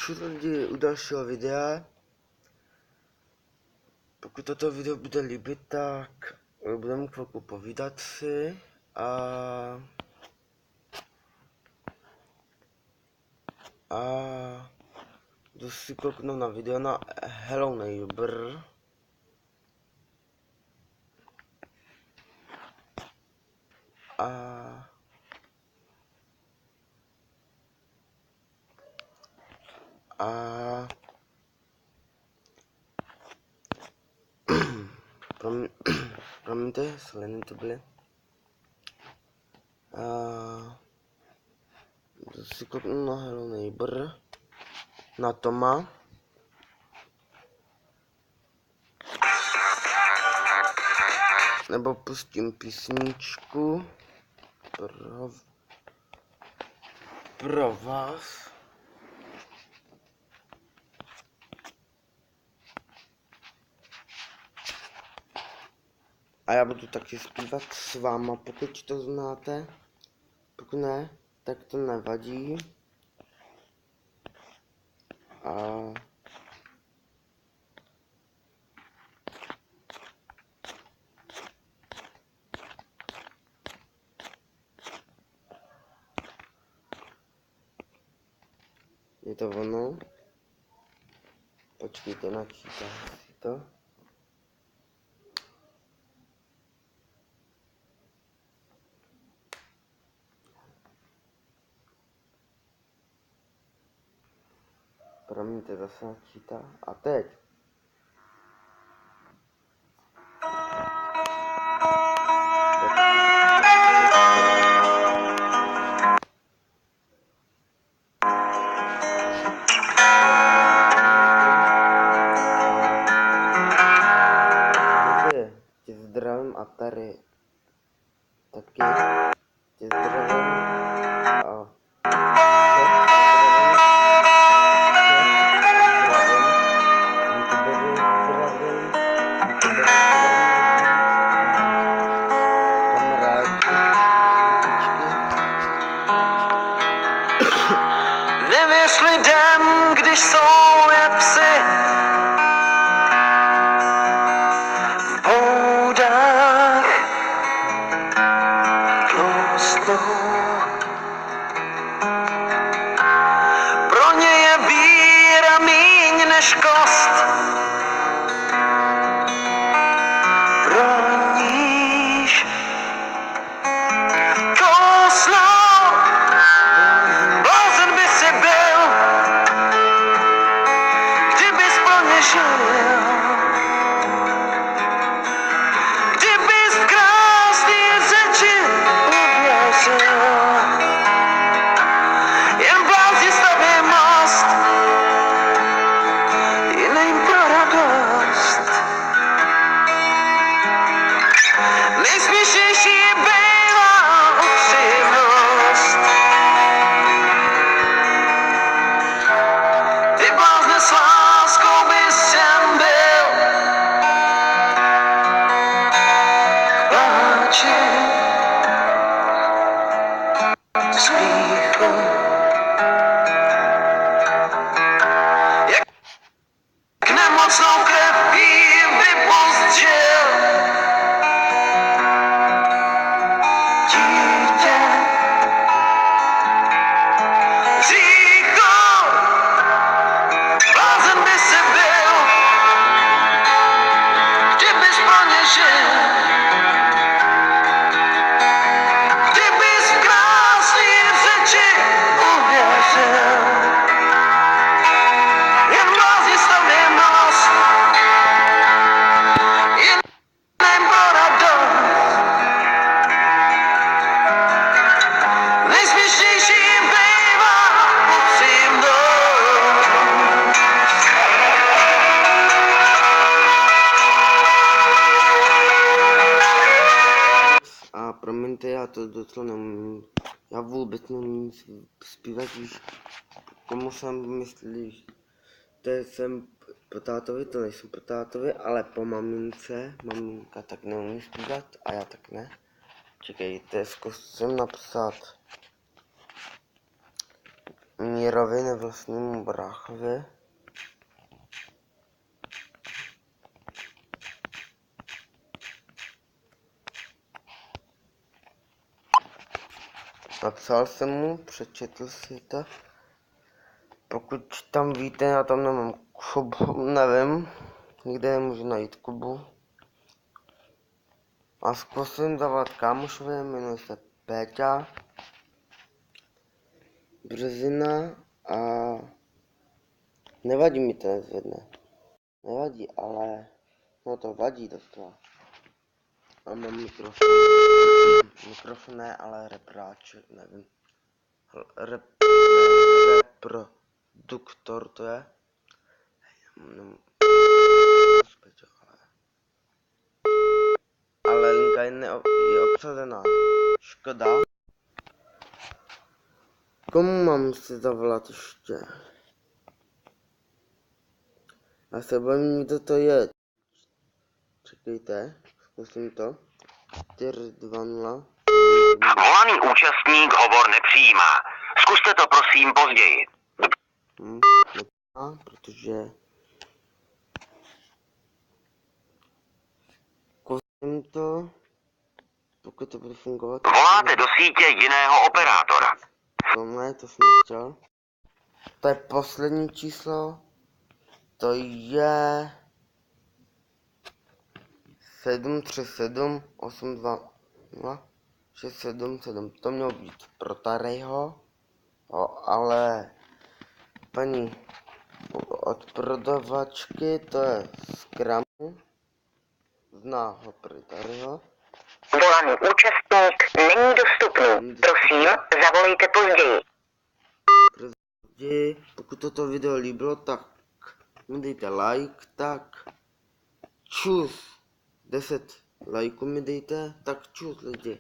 všude lidi u dalšího videa. Pokud toto video bude líbit, tak budeme chvilku povídat si a jdu si kouknout na video na Hello Neighbor. Promiňte, sliny to byly. Jdu si kouknout na Hello Neighbor, na Toma. Nebo pustím písničku pro vás. A já budu taky zpívat s váma, pokud to znáte. Pokud ne, tak to nevadí. Je to ono. Počkejte, načítám si to. Promiňte, zase načítá. A teď. Tě zdravím a tady taky tě zdravím a Nevěř lidem, když jsou jak psy v boudách tlustnou. Pro ně je víra míň než kost, pro níž kousnou. Blázen by si byl, kdybys plně žil, kdybys v krásný řeči uvěřil. Jen blázni staví most jiným pro radost. Nejsměšnější bývá upřímnost. Ty blázne s láskou bys sem byl k pláči, k smíchu. Jak nemocnou krev jí vypustřil dítě říchu. Blázen by si byl, kdybys pro ně žil, kdybys v krásný řeči uvěřil. Jen blázni staví most jiným pro radost. Nejsměšnější bývá upřímnost. A promiňte, já to docela neumím. Já vůbec neumím zpívat, víš, komu jsem myslí, to jsem po tátovi, to nejsem po tátovi, ale po mamince. Maminka tak neumí zpívat a já tak ne. Čekejte, zkusím napsat Mírovi, nevlastnímu bráchovi. Napsal jsem mu, přečetl si to. Pokud tam víte, já tam nemám Kubu, nevím, nikde nemůžu najít Kubu. A zkusím zavolat kámošovi, jmenuje se Péťa Březina a nevadí mi to nezvedne. Nevadí, ale no to vadí docela. A mám mikrofon. Mikrofon ne, ale repráček, nevím. Reproduktor to je. Ale linka je obsazená. Škoda. Komu mám si zavolat ještě? Já se bojím, kdo to je. Čekejte, zkusím to. 420. Volaný účastník hovor nepřijímá. Zkuste to prosím později. Protože zkusím to, pokud to bude fungovat. Voláte do sítě jiného operátora. To ne, to jsem nechtěl. To je poslední číslo. To je 737 820 677. To mělo být pro Tarejho, ale paní od prodavačky, to je z Kramu, zná ho pro Tarejho. Volaný účastník není dostupný. Prosím, zavolejte později. Pokud toto video líbilo, tak mi dejte like, tak čus. 10 lajků mi dejte, tak čus lidi.